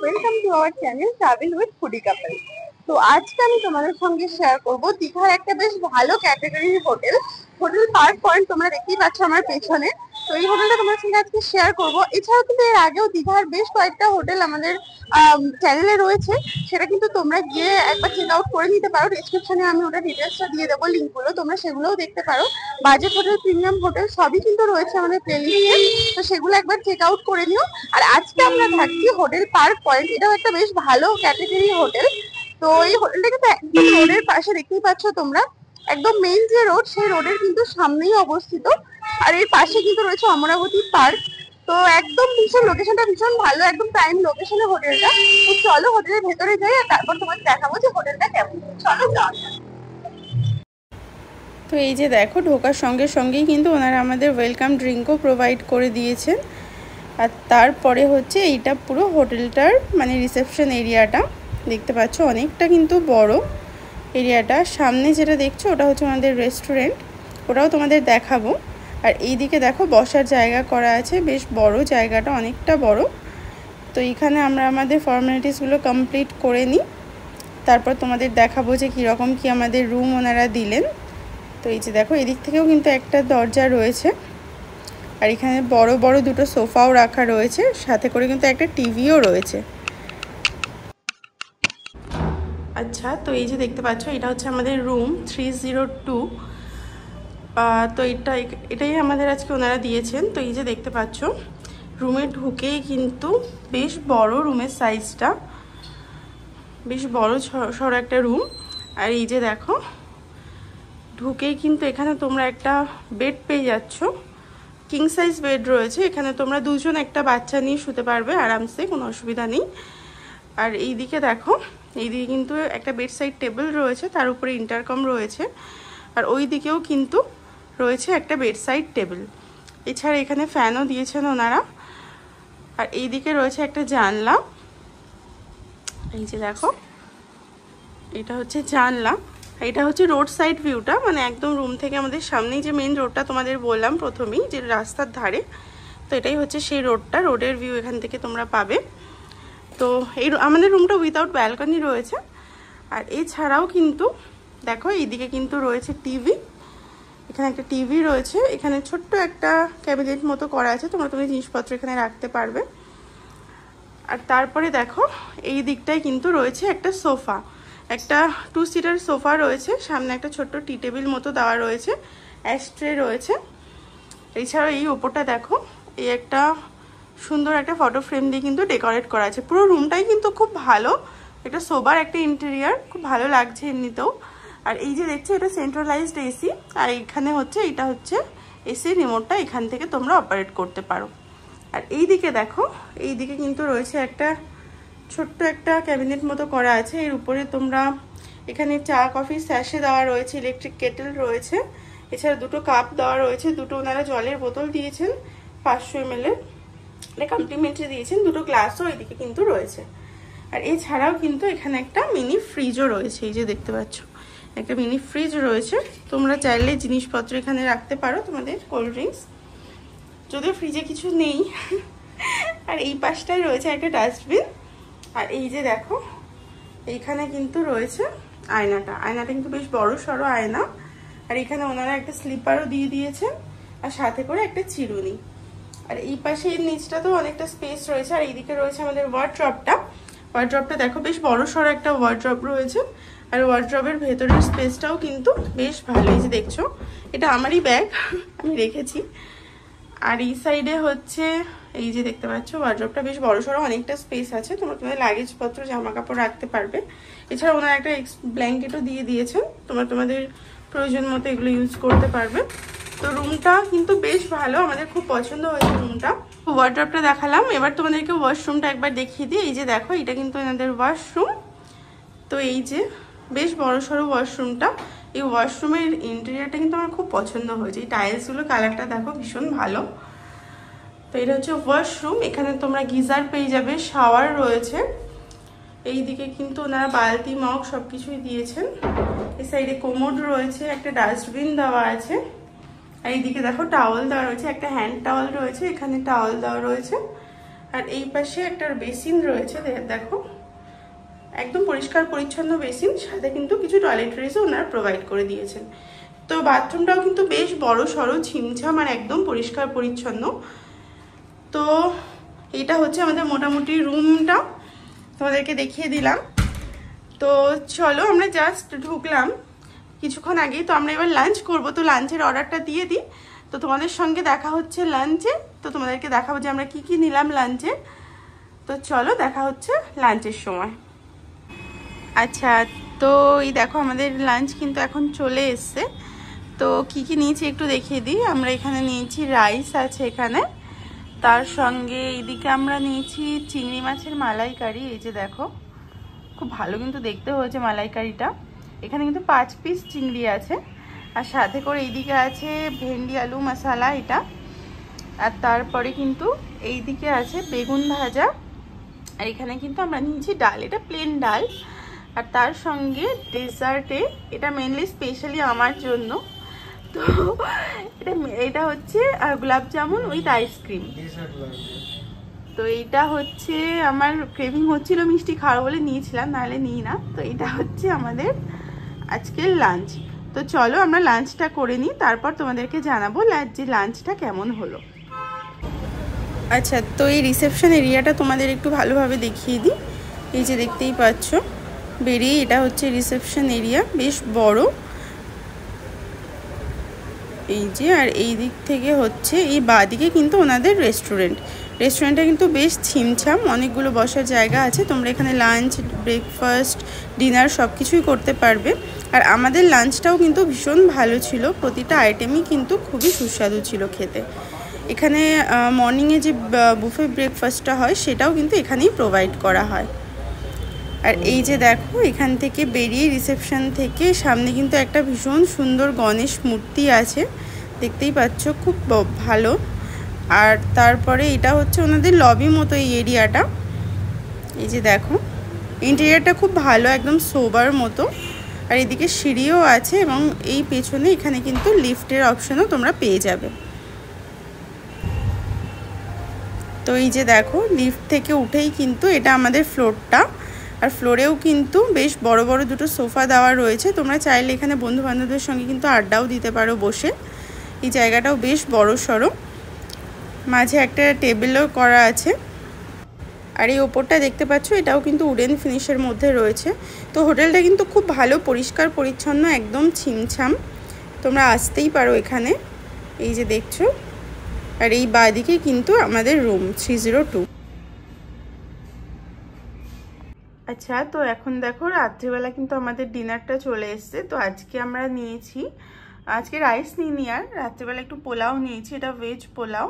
Welcome to our channel travel with foodie couple. তো আজকে আমি তোমাদের সঙ্গে শেয়ার করব দীঘার একটা বেশ ভালো ক্যাটাগরির হোটেল, হোটেল পার্ক পয়েন্ট। তোমরা দেখতেই পাচ্ছ আমার পেছনে। তো এই হোটেলটা তোমাদের সঙ্গে আজকে শেয়ার করব। এছাড়াও কিন্তু এর আগেও দীঘার বেশ কয়েকটা হোটেল আমাদের চ্যানেলে রয়েছে, সেটা কিন্তু তোমরা গিয়ে একবার চেক আউট করে নিতে পারো। ডেসক্রিপশনে আমি ওটা ডিটেলসটা দিয়ে দেবো, লিঙ্কগুলো তোমরা সেগুলোও দেখতে পারো। বাজেট হোটেল, প্রিমিয়াম হোটেল সবই কিন্তু রয়েছে আমাদের প্লেলিস্টে, তো সেগুলো একবার চেক আউট করে নিও। আর আজকে আমরা থাকছি হোটেল পার্ক পয়েন্ট, এটাও একটা বেশ ভালো ক্যাটাগরি হোটেল। তো এই হোটেলটা কিন্তু একদম রোডের পাশে, দেখতেই পাচ্ছ তোমরা, একদম মেইন যে রোড সেই রোডের কিন্তু সামনেই অবস্থিত। আর এর পাশে কিন্তু রয়েছে অমরাবতী পার্ক। তো একদম ভীষণ লোকেশনটা ভীষণ ভালো, একদম প্রাইম লোকেশনে হোটেলটা। তো চলো হোটেলের ভেতরে যাই আর তারপর তোমাকে দেখাবো যে হোটেলটা কেমন। চলো যাও। তো এই যে দেখো, ঢোকার সঙ্গে সঙ্গেই কিন্তু ওনারা আমাদের ওয়েলকাম ড্রিঙ্কও প্রোভাইড করে দিয়েছেন। আর তারপরে হচ্ছে এইটা পুরো হোটেলটার মানে রিসেপশন এরিয়াটা দেখতে পাচ্ছ, অনেকটা কিন্তু বড় এরিয়াটা। সামনে যেটা দেখছো ওটা হচ্ছে আমাদের রেস্টুরেন্ট, ওটাও তোমাদের দেখাবো। আর এইদিকে দেখো বসার জায়গা করা আছে, বেশ বড় জায়গাটা, অনেকটা বড়। তো এইখানে আমরা আমাদের ফর্মালিটিসগুলো কমপ্লিট করে নিই, তারপর তোমাদের দেখাবো যে কীরকম কি আমাদের রুম ওনারা দিলেন। তো এই যে দেখো, এদিক থেকেও কিন্তু একটা দরজা রয়েছে, আর এখানে বড় বড় দুটো সোফাও রাখা রয়েছে, সাথে করে কিন্তু একটা টিভিও রয়েছে। আচ্ছা, তো এই যে দেখতে পাচ্ছ এটা হচ্ছে আমাদের রুম 302। তো এটাই আমাদের আজকে ওনারা দিয়েছেন। তো এই যে দেখতে পাচ্ছ, রুমে ঢুকেই কিন্তু বেশ বড়, রুমের সাইজটা বেশ বড় সড় একটা রুম। আর এই যে দেখো, ঢুকেই কিন্তু এখানে তোমরা একটা বেড পেয়ে যাচ্ছ, কিং সাইজ বেড রয়েছে। এখানে তোমরা দুজন একটা বাচ্চা নিয়ে শুতে পারবে আরামসে, কোনো অসুবিধা নেই। আর এইদিকে দেখো, এইদিকে কিন্তু একটা বেড সাইড টেবিল রয়েছে, তার উপরে ইন্টারকম রয়েছে। আর ওই দিকেও কিন্তু রয়েছে একটা বেড সাইড টেবিল। এছাড়া এখানে ফ্যানও দিয়েছেন ওনারা। আর এইদিকে রয়েছে একটা জানলা, এই যে দেখো, এটা হচ্ছে জানলা। এটা হচ্ছে রোড সাইড ভিউটা, মানে একদম রুম থেকে আমাদের সামনেই যে মেন রোডটা তোমাদের বললাম প্রথমেই, যে রাস্তার ধারে। তো এটাই হচ্ছে সেই রোডটা, রোডের ভিউ এখান থেকে তোমরা পাবে। তো এই আমাদের রুমটা উইথাউট ব্যালকনি রয়েছে। আর এছাড়াও কিন্তু দেখো, এইদিকে কিন্তু রয়েছে টিভি, এখানে একটা টিভি রয়েছে। এখানে ছোট্ট একটা ক্যাবিনেট মতো করা আছে, তোমরা জিনিসপত্র এখানে রাখতে পারবে। আর তারপরে দেখো, এই দিকটায় কিন্তু রয়েছে একটা সোফা, একটা 2 সিটার সোফা রয়েছে। সামনে একটা ছোট্ট টি টেবিল মতো দেওয়া রয়েছে, অ্যাশট্রে রয়েছে। এছাড়াও এই ওপরটা দেখো, এই একটা সুন্দর একটা ফটো ফ্রেম দিয়ে কিন্তু ডেকোরেট করা আছে। পুরো রুমটাই কিন্তু খুব ভালো, একটা সোবার একটা ইন্টেরিয়ার, খুব ভালো লাগছে এমনিতেও। আর এই যে দেখছো, এটা সেন্ট্রালাইজড এসি। আর এইখানে হচ্ছে, এটা হচ্ছে এসি রিমোটটা, এখান থেকে তোমরা অপারেট করতে পারো। আর এই দিকে দেখো, এই দিকে কিন্তু রয়েছে একটা ছোট্ট একটা ক্যাবিনেট মতো করা আছে। এর উপরে তোমরা এখানে চা কফি স্যাশে দেওয়া রয়েছে, ইলেকট্রিক কেটেল রয়েছে। এছাড়া দুটো কাপ দেওয়া রয়েছে, দুটো ওনারা জলের বোতল দিয়েছেন 500 ml এর, এটা কমপ্লিমেন্টারি দিয়েছেন। দুটো গ্লাসও এদিকে কিন্তু রয়েছে। আর এছাড়াও কিন্তু এখানে একটা মিনি ফ্রিজও রয়েছে, এই যে দেখতে পাচ্ছ একটা মিনি ফ্রিজ রয়েছে। তোমরা চাইলে জিনিসপত্র এখানে রাখতে পারো, তোমাদের কোল্ড ড্রিঙ্কস, যদিও ফ্রিজে কিছু নেই। আর এই পাশটায় রয়েছে একটা ডাস্টবিন। আর এই যে দেখো, এইখানে কিন্তু রয়েছে আয়নাটা, আয়নাটা কিন্তু বেশ বড় সড়ো আয়না। আর এখানে ওনারা একটা স্লিপারও দিয়ে দিয়েছেন, আর সাথে করে একটা চিরুনি। আর এই পাশে এর নিচটা তো অনেকটা স্পেস রয়েছে। আর এইদিকে রয়েছে আমাদের ওয়ার্ড্রপটা, ওয়ার্ড্রপটা দেখো বেশ বড় সড়ো একটা ওয়ার্ড্রপ রয়েছে। আর ওয়ার্ড্রপের ভেতরের স্পেসটাও কিন্তু বেশ ভালো, এই যে দেখছো, এটা আমারই ব্যাগ, আমি রেখেছি। আর এই সাইডে হচ্ছে, এই যে দেখতে পাচ্ছ, ওয়ার্ড্রপটা বেশ বড় সড়ো, অনেকটা স্পেস আছে, তোমরা তোমাদের লাগেজ পত্র জামা কাপড় রাখতে পারবে। এছাড়া ওনারা একটা ব্ল্যাঙ্কেটও দিয়ে দিয়েছেন, তোমরা তোমাদের প্রয়োজন মতো এগুলো ইউজ করতে পারবে। তো রুমটা কিন্তু বেশ ভালো, আমাদের খুব পছন্দ হয়েছে রুমটা। ওয়ার্ড্রপটা দেখালাম, এবার তোমাদেরকে ওয়াশরুমটা একবার দেখিয়ে দিই। এই যে দেখো, এটা কিন্তু এনাদের ওয়াশরুম। তো এই যে বেশ বড় সড়ো ওয়াশরুমটা, এই ওয়াশরুমের ইন্টেরিয়ারটা কিন্তু আমার খুব পছন্দ হয়েছে। এই টাইলসগুলো কালারটা দেখো ভীষণ ভালো। তো এটা হচ্ছে ওয়াশরুম, এখানে তোমরা গিজার পেয়ে যাবে, শাওয়ার রয়েছে। এইদিকে কিন্তু ওনারা বালতি মগ সবকিছুই দিয়েছেন। এই সাইডে কোমোড রয়েছে, একটা ডাস্টবিন দেওয়া আছে। আর এইদিকে দেখো টাওয়াল দেওয়া রয়েছে, একটা হ্যান্ড টাওয়াল রয়েছে, এখানে টাওয়াল দেওয়া রয়েছে। আর এই পাশে একটা বেসিন রয়েছে, দেখো একদম পরিষ্কার পরিচ্ছন্ন বেসিন, সাথে কিন্তু কিছু টয়লেট্রিজও ওনারা প্রোভাইড করে দিয়েছেন। তো বাথরুমটাও কিন্তু বেশ বড় সড়ো, ছিমছাম আর একদম পরিষ্কার পরিচ্ছন্ন। তো এটা হচ্ছে আমাদের মোটামুটি রুমটা, তোমাদেরকে দেখিয়ে দিলাম। তো চলো আমরা জাস্ট ঢুকলাম কিছুক্ষণ আগেই, তো আমরা এবার লাঞ্চ করব। তো লাঞ্চের অর্ডারটা দিয়ে দিই, তো তোমাদের সঙ্গে দেখা হচ্ছে লাঞ্চে। তো তোমাদেরকে দেখাবো যে আমরা কি কি নিলাম লাঞ্চে। তো চলো দেখা হচ্ছে লাঞ্চের সময়। আচ্ছা, তো এই দেখো আমাদের লাঞ্চ কিন্তু এখন চলে এসছে। তো কি কি নিয়েছি একটু দেখিয়ে দিই। আমরা এখানে নিয়েছি রাইস আছে এখানে, তার সঙ্গে এইদিকে আমরা নিয়েছি চিংড়ি মাছের মালাইকারি। এই যে দেখো খুব ভালো কিন্তু দেখতে হয়েছে মালাইকারিটা। এখানে কিন্তু 5 পিস চিংড়ি আছে, আর সাথে করে এইদিকে আছে ভেন্ডি আলু মশলা এটা, আর তারপরে কিন্তু এইদিকে আছে বেগুন ভাজা, আর এখানে কিন্তু আমরা নিয়েছি ডাল, এটা প্লেন ডাল। আর তার সঙ্গে ডেজার্টে, এটা মেনলি স্পেশালি আমার জন্য, তো এটা হচ্ছে গোলাপ জামুন উইথ আইসক্রিম। তো এইটা হচ্ছে আমার ক্রেভিং হচ্ছিল মিষ্টি খাওয়ার বলে নিয়েছিলাম, নাহলে নিই না। তো এটা হচ্ছে আমাদের আজকের লাঞ্চ। তো চলো আমরা লাঞ্চটা করে নিই, তারপর তোমাদেরকে জানাবো যে লাঞ্চটা কেমন হলো। আচ্ছা, তো এই রিসেপশন এরিয়াটা তোমাদের একটু ভালোভাবে দেখিয়ে দিই। এই যে দেখতেই পাচ্ছ বেরিয়ে, এটা হচ্ছে রিসেপশন এরিয়া, বেশ বড় এই যে। আর এই দিক থেকে হচ্ছে এই বাঁদিকে কিন্তু ওনাদের রেস্টুরেন্টটা কিন্তু বেশ ছিমছাম, অনেকগুলো বসার জায়গা আছে। তোমরা এখানে লাঞ্চ, ব্রেকফাস্ট, ডিনার সব কিছুই করতে পারবে। আর আমাদের লাঞ্চটাও কিন্তু ভীষণ ভালো ছিল, প্রতিটা আইটেমই কিন্তু খুবই সুস্বাদু ছিল খেতে। এখানে মর্নিংয়ে যে বুফে ব্রেকফাস্টটা হয় সেটাও কিন্তু এখানেই প্রোভাইড করা হয়। আর এই যে দেখো এখান থেকে বেরিয়ে রিসেপশন থেকে সামনে কিন্তু একটা ভীষণ সুন্দর গণেশ মূর্তি আছে, দেখতেই পাচ্ছ খুব ভালো। আর তারপরে এটা হচ্ছে ওনাদের লবি মতো এই এরিয়াটা। এই যে দেখো ইন্টেরিয়ারটা খুব ভালো, একদম সোবার মতো। আর এদিকে সিঁড়িও আছে, এবং এই পেছনে এখানে কিন্তু লিফটের অপশনও তোমরা পেয়ে যাবে। তো এই যে দেখো লিফট থেকে উঠেই কিন্তু এটা আমাদের ফ্লোরটা, আর ফ্লোরেও কিন্তু বেশ বড় বড় দুটো সোফা দেওয়া রয়েছে। তোমরা চাইলে এখানে বন্ধু বান্ধবদের সঙ্গে কিন্তু আড্ডাও দিতে পারো বসে। এই জায়গাটাও বেশ বড় সড়ো, মাঝে একটা টেবিলও করা আছে। আর এই ওপরটা দেখতে পাচ্ছ এটাও কিন্তু উডেন ফিনিশের মধ্যে রয়েছে। তো হোটেলটা কিন্তু খুব ভালো, পরিষ্কার পরিচ্ছন্ন, একদম ছিমছাম। তোমরা আসতেই পারো এখানে, এই যে দেখছো। আর এই বাঁদিকে কিন্তু আমাদের রুম 302। আচ্ছা, তো এখন দেখো রাত্রিবেলা কিন্তু আমাদের ডিনারটা চলে এসছে। তো আজকে আমরা নিয়েছি, আজকে রাইস নিইনি, আর রাত্রিবেলা একটু পোলাও নিয়েছি, এটা ভেজ পোলাও।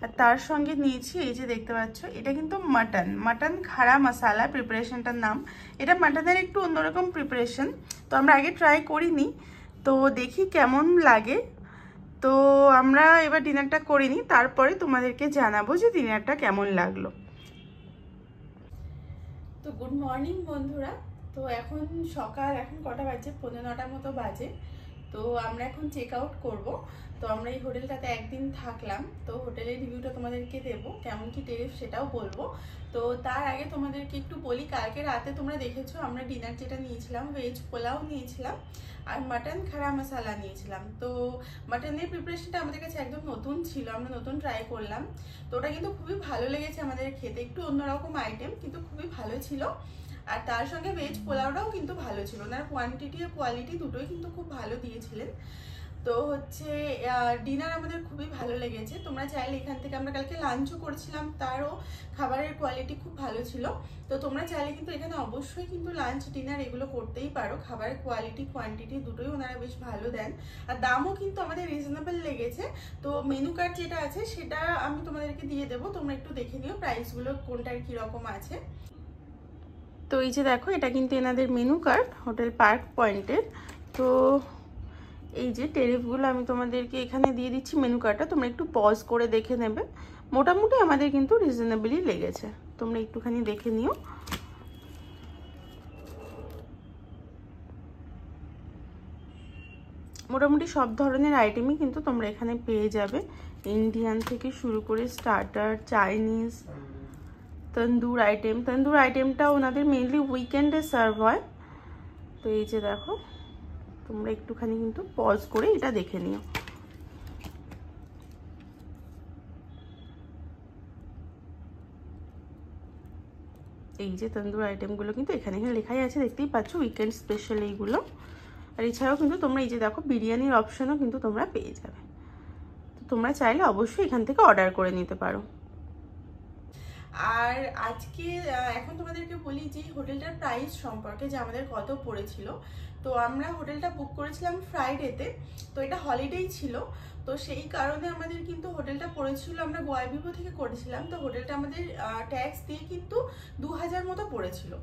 আর তার সঙ্গে নিয়েছি এই যে দেখতে পাচ্ছ, এটা কিন্তু মাটন খাড়া মশালা প্রিপারেশনটার নাম। এটা মাটনের একটু অন্যরকম প্রিপারেশন, তো আমরা আগে ট্রাই করিনি, তো দেখি কেমন লাগে। তো আমরা এবার ডিনারটা করিনি, তারপরে তোমাদেরকে জানাবো যে ডিনারটা কেমন লাগলো। তো গুড মর্নিং বন্ধুরা। তো এখন সকাল, এখন কটা বাজে, 9:15 মতো বাজে। তো আমরা এখন চেক আউট করবো। তো আমরা এই হোটেলটাতে একদিন থাকলাম, তো হোটেলের রিভিউটা তোমাদেরকে দেবো, কেমন কি টেরিফ সেটাও বলবো। তো তার আগে তোমাদেরকে একটু বলি, কালকে রাতে তোমরা দেখেছো আমরা ডিনার যেটা নিয়েছিলাম, ভেজ পোলাও নিয়েছিলাম আর মাটন খাড়া মশালা নিয়েছিলাম। তো মাটনের প্রিপারেশনটা আমাদের কাছে একদম নতুন ছিল, আমরা নতুন ট্রাই করলাম। তো ওটা কিন্তু খুবই ভালো লেগেছে আমাদের খেতে, একটু অন্যরকম আইটেম কিন্তু খুবই ভালো ছিল। আর তার সঙ্গে ভেজ পোলাওটাও কিন্তু ভালো ছিল, ওনার কোয়ান্টিটি আর কোয়ালিটি দুটোই কিন্তু খুব ভালো দিয়েছিলেন। তো হচ্ছে ডিনার আমাদের খুবই ভালো লেগেছে। তোমরা চাইলে এখান থেকে, আমরা কালকে লাঞ্চও করেছিলাম, তারও খাবারের কোয়ালিটি খুব ভালো ছিল। তো তোমরা চাইলে কিন্তু এখানে অবশ্যই কিন্তু লাঞ্চ ডিনার এগুলো করতেই পারো, খাবারের কোয়ালিটি কোয়ান্টিটি দুটোই ওনারা বেশ ভালো দেন। আর দামও কিন্তু আমাদের রিজনেবল লেগেছে। তো মেনু কার্ড যেটা আছে সেটা আমি তোমাদেরকে দিয়ে দেবো, তোমরা একটু দেখে নিও প্রাইসগুলো কোনটার কীরকম আছে। তো এই যে দেখো এটা কিন্তু এনাদের মেনু কার্ড হোটেল পার্ক পয়েন্টের। তো এই যে টেরিফগুলো আমি তোমাদেরকে এখানে দিয়ে দিচ্ছি, মেনু কার্ডটা তোমরা একটু পজ করে দেখে নেবে। মোটামুটি আমাদের কিন্তু রিজনেবলই লেগেছে, তোমরা একটুখানি দেখে নিও। মোটামুটি সব ধরনের আইটেমই কিন্তু তোমরা এখানে পেয়ে যাবে, ইন্ডিয়ান থেকে শুরু করে স্টার্টার, চাইনিজ, তন্দুর আইটেম। তন্দুর আইটেমটা ওনাদের মেনলি উইকেন্ডে সার্ভ হয়। তো এই যে দেখো, তোমরা একটুখানি কিন্তু পজ করে এটা দেখে নিও। এই যে তন্দুর আইটেমগুলো কিন্তু এখানে লেখাই আছে, দেখতেই পাচ্ছ উইকেন্ড স্পেশাল এইগুলো। আর এছাড়াও কিন্তু তোমরা এই যে দেখো বিরিয়ানির অপশনও কিন্তু তোমরা পেয়ে যাবে। তো তোমরা চাইলে অবশ্যই এখান থেকে অর্ডার করে নিতে পারো। আর আজকে এখন তোমাদেরকে বলি যে হোটেলটার প্রাইস সম্পর্কে, যে আমাদের কত পড়েছিল। তো আমরা হোটেলটা বুক করেছিলাম ফ্রাইডেতে, তো এটা হলিডেই ছিল, তো সেই কারণে আমাদের কিন্তু হোটেলটা পড়েছিল, আমরা গোয়া ভিভো থেকে করেছিলাম, তো হোটেলটা আমাদের ট্যাক্স দিয়ে কিন্তু 2000 মতো পড়েছিল।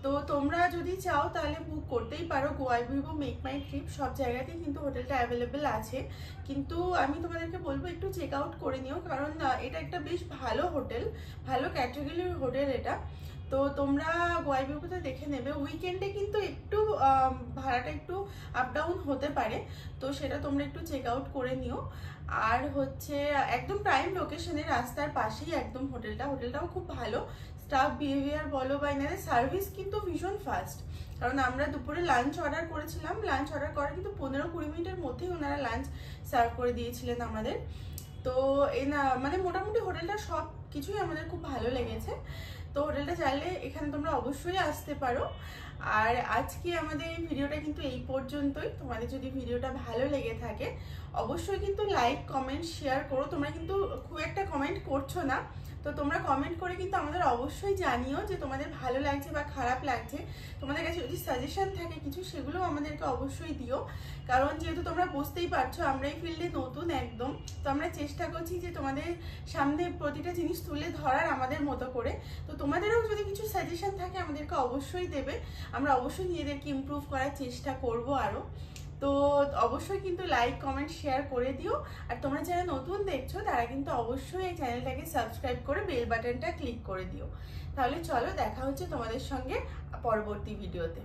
তো তোমরা যদি চাও তাহলে বুক করতেই পারো, গোয়া ভিভো, মেক মাই ট্রিপ সব জায়গাতেই কিন্তু হোটেলটা অ্যাভেলেবেল আছে। কিন্তু আমি তোমাদেরকে বলবো একটু চেক আউট করে নিও, কারণ এটা একটা বেশ ভালো হোটেল, ভালো ক্যাটাগরির হোটেল এটা। তো তোমরা গোয়া ভিভোতে দেখে নেবে। উইকেন্ডে কিন্তু একটু ভাড়াটা একটু আপ ডাউন হতে পারে, তো সেটা তোমরা একটু চেক আউট করে নিও। আর হচ্ছে একদম প্রাইম লোকেশনে, রাস্তার পাশেই একদম হোটেলটাও খুব ভালো। স্টাফ বিহেভিয়ার বলো বা এনাদের সার্ভিস কিন্তু ভীষণ ফাস্ট। কারণ আমরা দুপুরে লাঞ্চ অর্ডার করেছিলাম, লাঞ্চ অর্ডার করার কিন্তু 15-20 মিনিটের মধ্যেই ওনারা লাঞ্চ সার্ভ করে দিয়েছিলেন আমাদের। তো মানে মোটামুটি হোটেলটা সব কিছুই আমাদের খুব ভালো লেগেছে। তো হোটেলটা চাইলে এখানে তোমরা অবশ্যই আসতে পারো। আর আজকে আমাদের এই ভিডিওটা কিন্তু এই পর্যন্তই। তোমাদের যদি ভিডিওটা ভালো লেগে থাকে অবশ্যই কিন্তু লাইক, কমেন্ট, শেয়ার করো। তোমরা কিন্তু খুব একটা কমেন্ট করছো না, তো তোমরা কমেন্ট করে কিন্তু আমাদের অবশ্যই জানিও যে তোমাদের ভালো লাগছে বা খারাপ লাগছে। তোমাদের কাছে যদি সাজেশন থাকে কিছু, সেগুলো আমাদেরকে অবশ্যই দিও। কারণ যেহেতু তোমরা বুঝতেই পারছো আমরা এই ফিল্ডে নতুন একদম, তো আমরা চেষ্টা করছি যে তোমাদের সামনে প্রতিটা জিনিস তুলে ধরার আমাদের মতো করে। তো তোমাদেরও যদি কিছু সাজেশন থাকে আমাদেরকে অবশ্যই দেবে, আমরা অবশ্যই নিজেদেরকে ইমপ্রুভ করার চেষ্টা করব আরও। তো অবশ্যই কিন্তু লাইক, কমেন্ট, শেয়ার করে দিও। আর তোমরা যারা নতুন দেখছো তারা কিন্তু অবশ্যই এই চ্যানেলটাকে সাবস্ক্রাইব করে বেল বাটনটা ক্লিক করে দিও। তাহলে চলো, দেখা হচ্ছে তোমাদের সঙ্গে পরবর্তী ভিডিওতে।